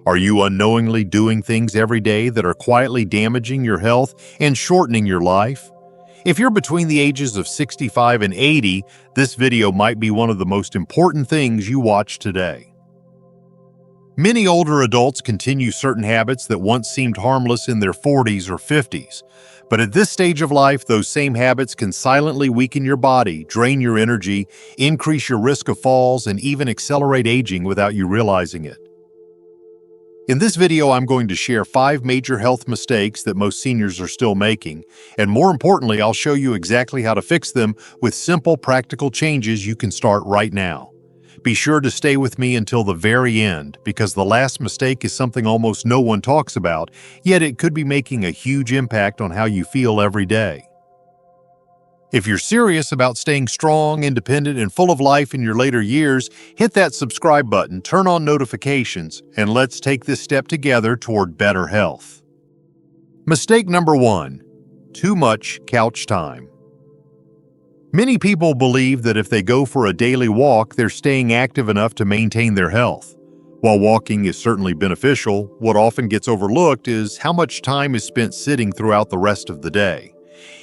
Are you unknowingly doing things every day that are quietly damaging your health and shortening your life? If you're between the ages of 65 and 80, this video might be one of the most important things you watch today. Many older adults continue certain habits that once seemed harmless in their 40s or 50s. But at this stage of life, those same habits can silently weaken your body, drain your energy, increase your risk of falls, and even accelerate aging without you realizing it. In this video, I'm going to share 5 major health mistakes that most seniors are still making, and more importantly, I'll show you exactly how to fix them with simple, practical changes you can start right now. Be sure to stay with me until the very end, because the last mistake is something almost no one talks about, yet it could be making a huge impact on how you feel every day. If you're serious about staying strong, independent, and full of life in your later years, hit that subscribe button, turn on notifications, and let's take this step together toward better health. Mistake number 1: too much couch time. Many people believe that if they go for a daily walk, they're staying active enough to maintain their health. While walking is certainly beneficial, what often gets overlooked is how much time is spent sitting throughout the rest of the day.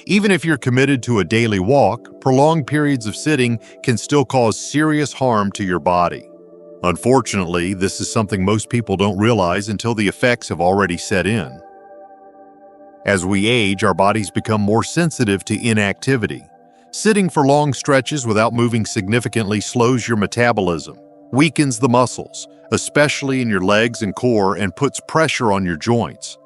Even if you're committed to a daily walk, prolonged periods of sitting can still cause serious harm to your body. Unfortunately, this is something most people don't realize until the effects have already set in. As we age, our bodies become more sensitive to inactivity. Sitting for long stretches without moving significantly slows your metabolism, weakens the muscles, especially in your legs and core, and puts pressure on your joints.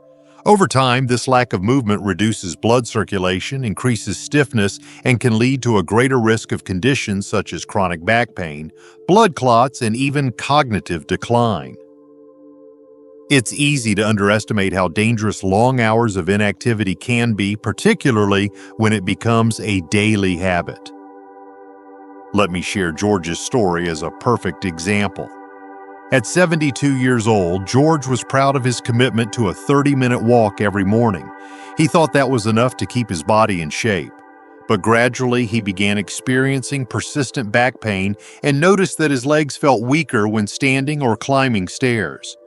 Over time, this lack of movement reduces blood circulation, increases stiffness, and can lead to a greater risk of conditions such as chronic back pain, blood clots, and even cognitive decline. It's easy to underestimate how dangerous long hours of inactivity can be, particularly when it becomes a daily habit. Let me share George's story as a perfect example. At 72 years old, George was proud of his commitment to a 30-minute walk every morning. He thought that was enough to keep his body in shape. But gradually, he began experiencing persistent back pain and noticed that his legs felt weaker when standing or climbing stairs.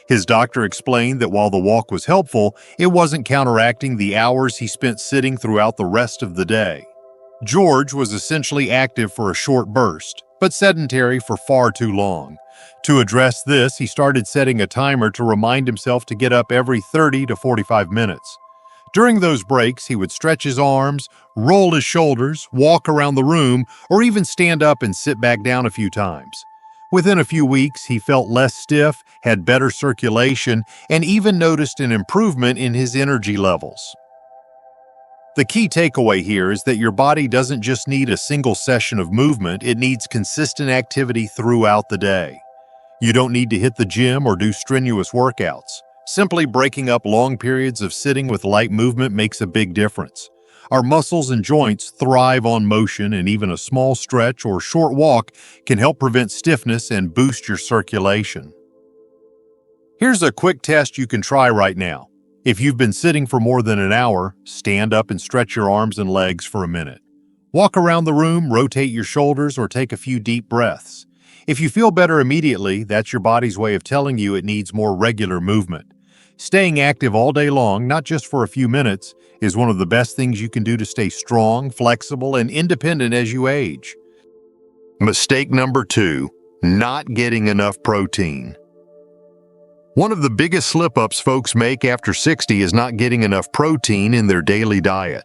His doctor explained that while the walk was helpful, it wasn't counteracting the hours he spent sitting throughout the rest of the day. George was essentially active for a short burst, but sedentary for far too long. To address this, he started setting a timer to remind himself to get up every 30 to 45 minutes. During those breaks, he would stretch his arms, roll his shoulders, walk around the room, or even stand up and sit back down a few times. Within a few weeks, he felt less stiff, had better circulation, and even noticed an improvement in his energy levels. The key takeaway here is that your body doesn't just need a single session of movement, it needs consistent activity throughout the day. You don't need to hit the gym or do strenuous workouts. Simply breaking up long periods of sitting with light movement makes a big difference. Our muscles and joints thrive on motion, and even a small stretch or short walk can help prevent stiffness and boost your circulation. Here's a quick test you can try right now. If you've been sitting for more than an hour, stand up and stretch your arms and legs for a minute. Walk around the room, rotate your shoulders, or take a few deep breaths. If you feel better immediately, that's your body's way of telling you it needs more regular movement. Staying active all day long, not just for a few minutes, is one of the best things you can do to stay strong, flexible, and independent as you age. Mistake number 2: not getting enough protein. One of the biggest slip-ups folks make after 60 is not getting enough protein in their daily diet.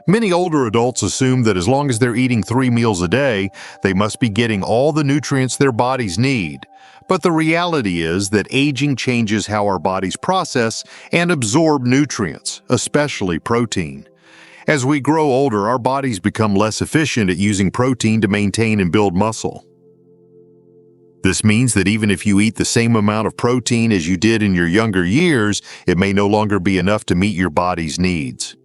Many older adults assume that as long as they're eating 3 meals a day, they must be getting all the nutrients their bodies need. But the reality is that aging changes how our bodies process and absorb nutrients, especially protein. As we grow older, our bodies become less efficient at using protein to maintain and build muscle. This means that even if you eat the same amount of protein as you did in your younger years, it may no longer be enough to meet your body's needs.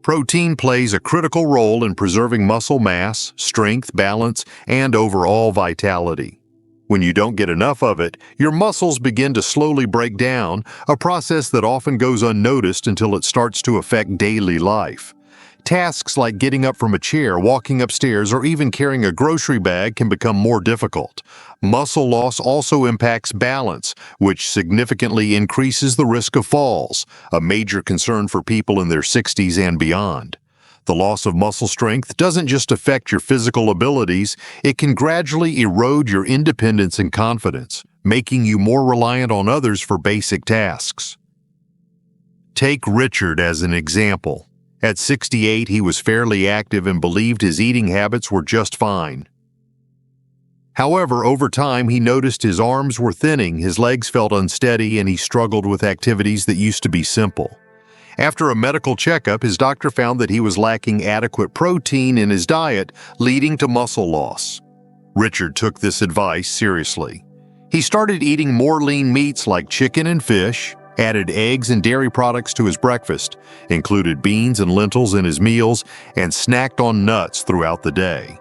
Protein plays a critical role in preserving muscle mass, strength, balance, and overall vitality. When you don't get enough of it, your muscles begin to slowly break down, a process that often goes unnoticed until it starts to affect daily life. Tasks like getting up from a chair, walking upstairs, or even carrying a grocery bag can become more difficult. Muscle loss also impacts balance, which significantly increases the risk of falls, a major concern for people in their 60s and beyond. The loss of muscle strength doesn't just affect your physical abilities, it can gradually erode your independence and confidence, making you more reliant on others for basic tasks. Take Richard as an example. At 68, he was fairly active and believed his eating habits were just fine. However, over time, he noticed his arms were thinning, his legs felt unsteady, and he struggled with activities that used to be simple. After a medical checkup, his doctor found that he was lacking adequate protein in his diet, leading to muscle loss. Richard took this advice seriously. He started eating more lean meats like chicken and fish, added eggs and dairy products to his breakfast, included beans and lentils in his meals, and snacked on nuts throughout the day.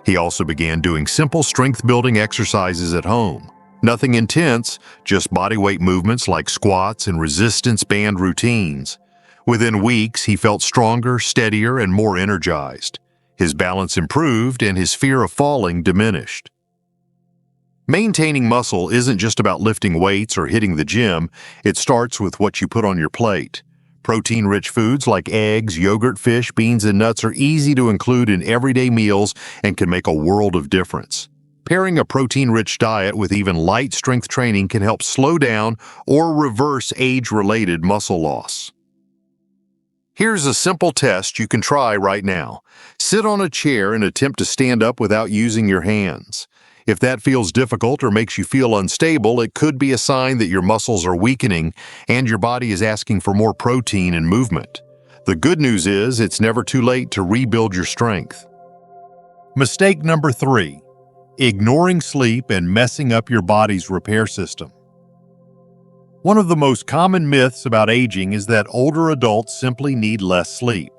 He also began doing simple strength-building exercises at home. Nothing intense, just bodyweight movements like squats and resistance band routines. Within weeks, he felt stronger, steadier, and more energized. His balance improved and his fear of falling diminished. Maintaining muscle isn't just about lifting weights or hitting the gym, it starts with what you put on your plate. Protein-rich foods like eggs, yogurt, fish, beans, and nuts are easy to include in everyday meals and can make a world of difference. Pairing a protein-rich diet with even light strength training can help slow down or reverse age-related muscle loss. Here's a simple test you can try right now. Sit on a chair and attempt to stand up without using your hands. If that feels difficult or makes you feel unstable, it could be a sign that your muscles are weakening and your body is asking for more protein and movement. The good news is it's never too late to rebuild your strength. Mistake number 3: ignoring sleep and messing up your body's repair system. One of the most common myths about aging is that older adults simply need less sleep.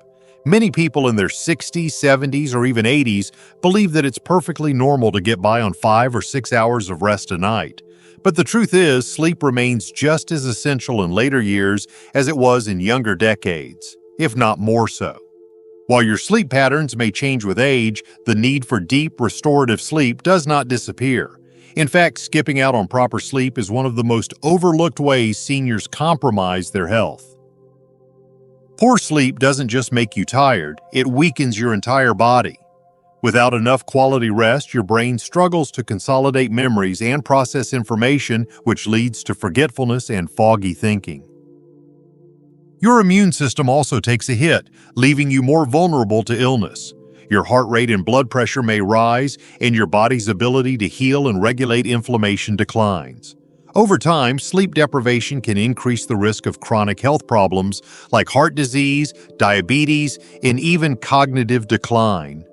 Many people in their 60s, 70s, or even 80s believe that it's perfectly normal to get by on 5 or 6 hours of rest a night. But the truth is, sleep remains just as essential in later years as it was in younger decades, if not more so. While your sleep patterns may change with age, the need for deep, restorative sleep does not disappear. In fact, skipping out on proper sleep is one of the most overlooked ways seniors compromise their health. Poor sleep doesn't just make you tired, it weakens your entire body. Without enough quality rest, your brain struggles to consolidate memories and process information, which leads to forgetfulness and foggy thinking. Your immune system also takes a hit, leaving you more vulnerable to illness. Your heart rate and blood pressure may rise, and your body's ability to heal and regulate inflammation declines. Over time, sleep deprivation can increase the risk of chronic health problems like heart disease, diabetes, and even cognitive decline.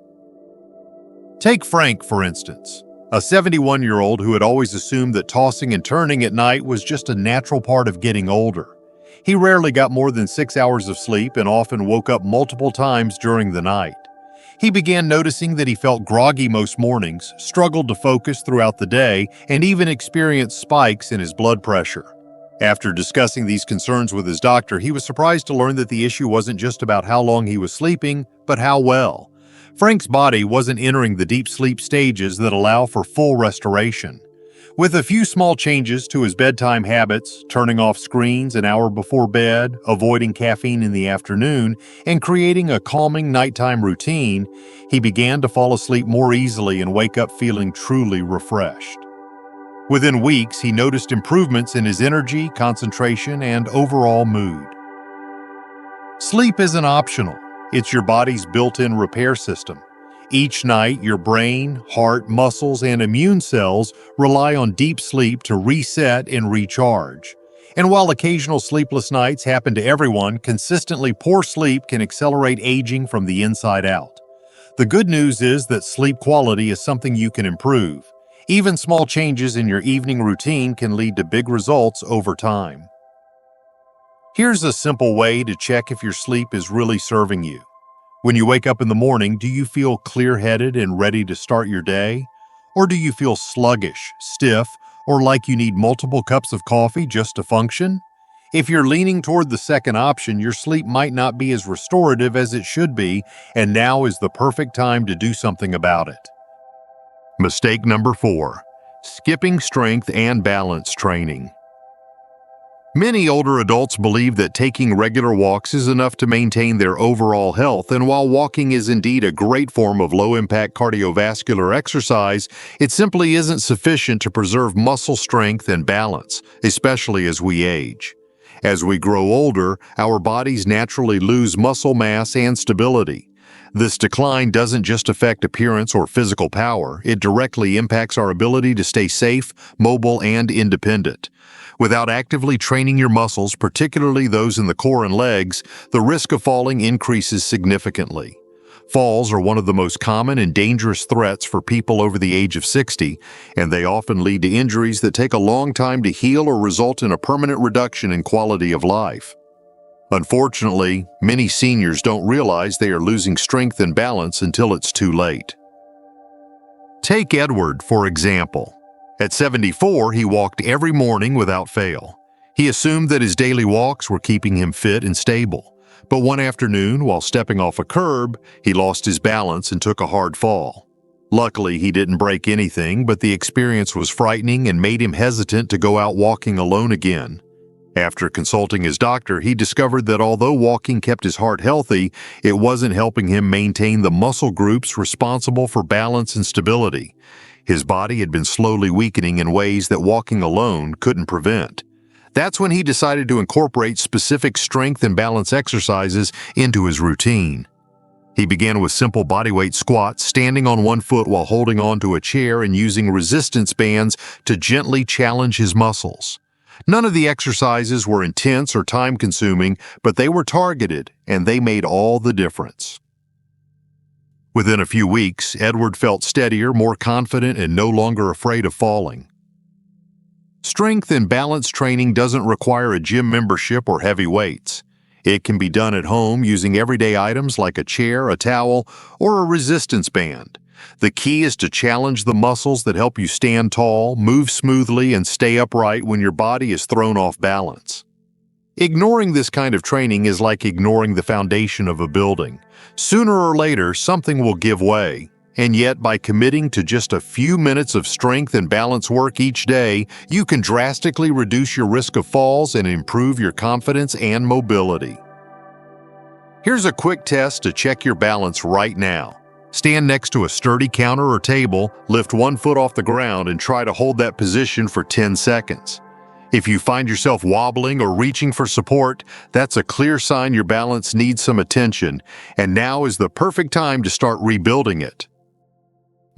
Take Frank, for instance, a 71-year-old who had always assumed that tossing and turning at night was just a natural part of getting older. He rarely got more than 6 hours of sleep and often woke up multiple times during the night. He began noticing that he felt groggy most mornings, struggled to focus throughout the day, and even experienced spikes in his blood pressure. After discussing these concerns with his doctor, he was surprised to learn that the issue wasn't just about how long he was sleeping, but how well. Frank's body wasn't entering the deep sleep stages that allow for full restoration. With a few small changes to his bedtime habits, turning off screens an hour before bed, avoiding caffeine in the afternoon, and creating a calming nighttime routine, he began to fall asleep more easily and wake up feeling truly refreshed. Within weeks, he noticed improvements in his energy, concentration, and overall mood. Sleep isn't optional. It's your body's built-in repair system. Each night, your brain, heart, muscles, and immune cells rely on deep sleep to reset and recharge. And while occasional sleepless nights happen to everyone, consistently poor sleep can accelerate aging from the inside out. The good news is that sleep quality is something you can improve. Even small changes in your evening routine can lead to big results over time. Here's a simple way to check if your sleep is really serving you. When you wake up in the morning, do you feel clear-headed and ready to start your day? Or do you feel sluggish, stiff, or like you need multiple cups of coffee just to function? If you're leaning toward the second option, your sleep might not be as restorative as it should be, and now is the perfect time to do something about it. Mistake number 4. Skipping strength and balance training. Many older adults believe that taking regular walks is enough to maintain their overall health, and while walking is indeed a great form of low-impact cardiovascular exercise, it simply isn't sufficient to preserve muscle strength and balance, especially as we age. As we grow older, our bodies naturally lose muscle mass and stability. This decline doesn't just affect appearance or physical power, it directly impacts our ability to stay safe, mobile, and independent. Without actively training your muscles, particularly those in the core and legs, the risk of falling increases significantly. Falls are one of the most common and dangerous threats for people over the age of 60, and they often lead to injuries that take a long time to heal or result in a permanent reduction in quality of life. Unfortunately, many seniors don't realize they are losing strength and balance until it's too late. Take Edward, for example. At 74, he walked every morning without fail. He assumed that his daily walks were keeping him fit and stable. But one afternoon, while stepping off a curb, he lost his balance and took a hard fall. Luckily, he didn't break anything, but the experience was frightening and made him hesitant to go out walking alone again. After consulting his doctor, he discovered that although walking kept his heart healthy, it wasn't helping him maintain the muscle groups responsible for balance and stability. His body had been slowly weakening in ways that walking alone couldn't prevent. That's when he decided to incorporate specific strength and balance exercises into his routine. He began with simple bodyweight squats, standing on one foot while holding onto a chair and using resistance bands to gently challenge his muscles. None of the exercises were intense or time-consuming, but they were targeted, and they made all the difference. Within a few weeks, Edward felt steadier, more confident, and no longer afraid of falling. Strength and balance training doesn't require a gym membership or heavy weights. It can be done at home using everyday items like a chair, a towel, or a resistance band. The key is to challenge the muscles that help you stand tall, move smoothly, and stay upright when your body is thrown off balance. Ignoring this kind of training is like ignoring the foundation of a building. Sooner or later, something will give way. And yet, by committing to just a few minutes of strength and balance work each day, you can drastically reduce your risk of falls and improve your confidence and mobility. Here's a quick test to check your balance right now. Stand next to a sturdy counter or table, lift one foot off the ground, and try to hold that position for 10 seconds. If you find yourself wobbling or reaching for support, that's a clear sign your balance needs some attention, and now is the perfect time to start rebuilding it.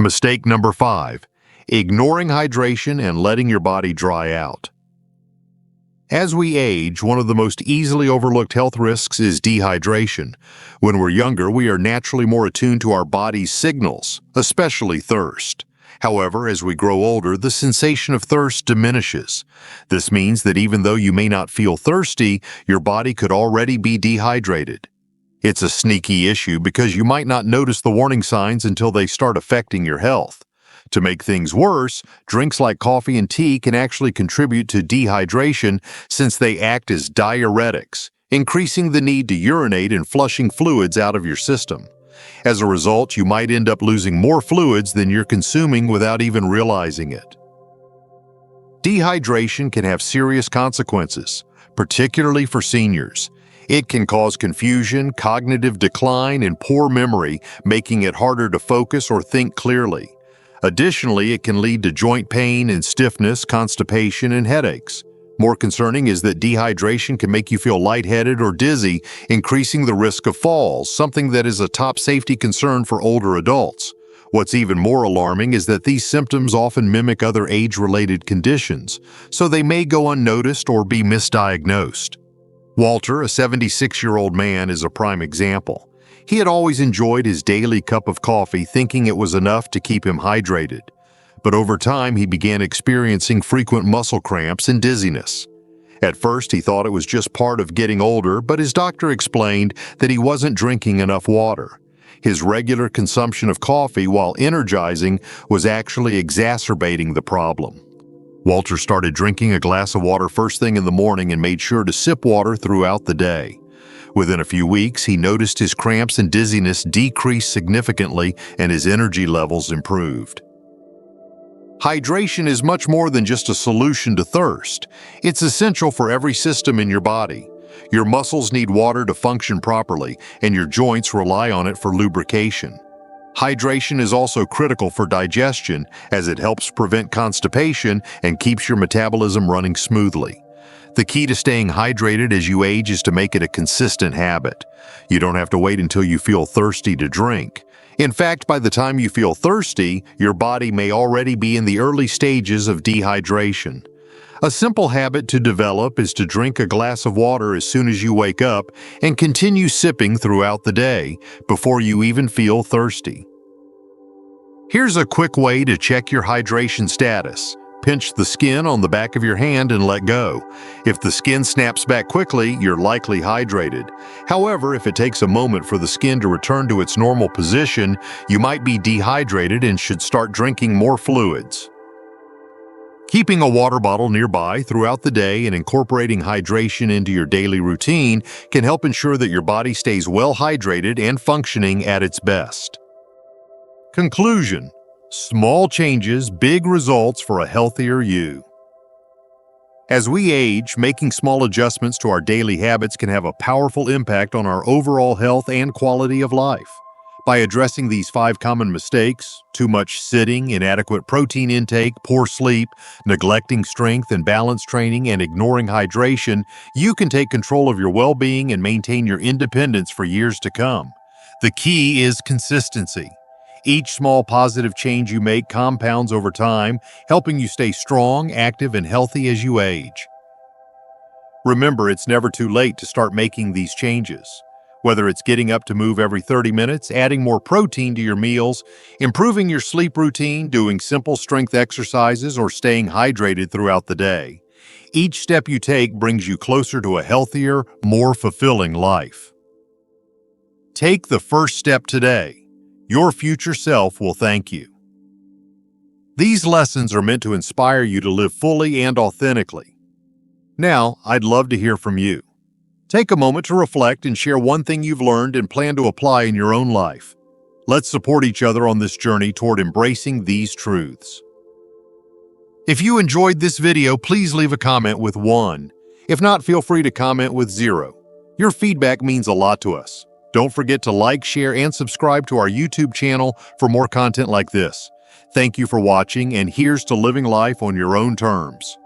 Mistake number 5. Ignoring hydration and letting your body dry out. As we age, one of the most easily overlooked health risks is dehydration. When we're younger, we are naturally more attuned to our body's signals, especially thirst. However, as we grow older, the sensation of thirst diminishes. This means that even though you may not feel thirsty, your body could already be dehydrated. It's a sneaky issue because you might not notice the warning signs until they start affecting your health. To make things worse, drinks like coffee and tea can actually contribute to dehydration since they act as diuretics, increasing the need to urinate and flushing fluids out of your system. As a result, you might end up losing more fluids than you're consuming without even realizing it. Dehydration can have serious consequences, particularly for seniors. It can cause confusion, cognitive decline, and poor memory, making it harder to focus or think clearly. Additionally, it can lead to joint pain and stiffness, constipation, and headaches. More concerning is that dehydration can make you feel lightheaded or dizzy, increasing the risk of falls, something that is a top safety concern for older adults. What's even more alarming is that these symptoms often mimic other age-related conditions, so they may go unnoticed or be misdiagnosed. Walter, a 76-year-old man, is a prime example. He had always enjoyed his daily cup of coffee, thinking it was enough to keep him hydrated. But over time, he began experiencing frequent muscle cramps and dizziness. At first, he thought it was just part of getting older, but his doctor explained that he wasn't drinking enough water. His regular consumption of coffee, while energizing, was actually exacerbating the problem. Walter started drinking a glass of water first thing in the morning and made sure to sip water throughout the day. Within a few weeks, he noticed his cramps and dizziness decreased significantly and his energy levels improved. Hydration is much more than just a solution to thirst. It's essential for every system in your body. Your muscles need water to function properly, and your joints rely on it for lubrication. Hydration is also critical for digestion, as it helps prevent constipation and keeps your metabolism running smoothly. The key to staying hydrated as you age is to make it a consistent habit. You don't have to wait until you feel thirsty to drink. In fact, by the time you feel thirsty, your body may already be in the early stages of dehydration. A simple habit to develop is to drink a glass of water as soon as you wake up and continue sipping throughout the day before you even feel thirsty. Here's a quick way to check your hydration status. Pinch the skin on the back of your hand and let go. If the skin snaps back quickly, you're likely hydrated. However, if it takes a moment for the skin to return to its normal position, you might be dehydrated and should start drinking more fluids. Keeping a water bottle nearby throughout the day and incorporating hydration into your daily routine can help ensure that your body stays well hydrated and functioning at its best. Conclusion: small changes, big results for a healthier you. As we age, making small adjustments to our daily habits can have a powerful impact on our overall health and quality of life. By addressing these 5 common mistakes: too much sitting, inadequate protein intake, poor sleep, neglecting strength and balance training, and ignoring hydration, you can take control of your well-being and maintain your independence for years to come. The key is consistency. Each small positive change you make compounds over time, helping you stay strong, active, and healthy as you age. Remember, it's never too late to start making these changes. Whether it's getting up to move every 30 minutes, adding more protein to your meals, improving your sleep routine, doing simple strength exercises, or staying hydrated throughout the day. Each step you take brings you closer to a healthier, more fulfilling life. Take the first step today. Your future self will thank you. These lessons are meant to inspire you to live fully and authentically. Now, I'd love to hear from you. Take a moment to reflect and share one thing you've learned and plan to apply in your own life. Let's support each other on this journey toward embracing these truths. If you enjoyed this video, please leave a comment with 1. If not, feel free to comment with 0. Your feedback means a lot to us. Don't forget to like, share, and subscribe to our YouTube channel for more content like this. Thank you for watching, and here's to living life on your own terms.